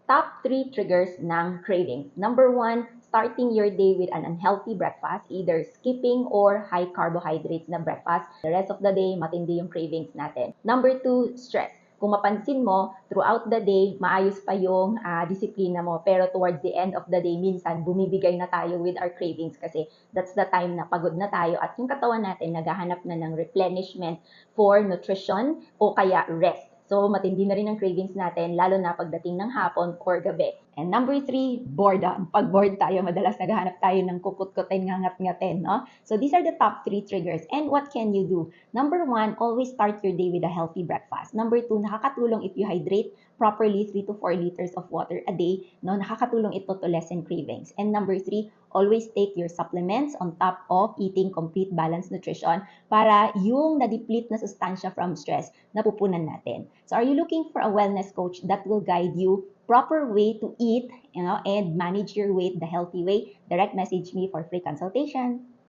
top 3 triggers ng cravings. Number 1, starting your day with an unhealthy breakfast, either skipping or high carbohydrates na breakfast. The rest of the day, matindi yung cravings natin. Number 2, stress. Kung mapansin mo, throughout the day, maayos pa yung disiplina mo. Pero towards the end of the day, minsan bumibigay na tayo with our cravings kasi that's the time na pagod na tayo at yung katawan natin naghahanap na ng replenishment for nutrition o kaya rest. So, matindi na rin ang cravings natin, lalo na pagdating ng hapon or gabi. And number 3, boredom. Pag bored tayo, madalas naghahanap tayo ng kukut-kutin, ngangat-ngatin, no? So, these are the top 3 triggers. And what can you do? Number 1, always start your day with a healthy breakfast. Number 2, nakakatulong if you hydrate properly 3 to 4 liters of water a day, no? Nakakatulong ito to lessen cravings. And number 3, always take your supplements on top of eating complete balanced nutrition para yung na-deplete na sustansya from stress, napupunan natin. So are you looking for a wellness coach that will guide you proper way to eat, and manage your weight the healthy way? Direct message me for free consultation.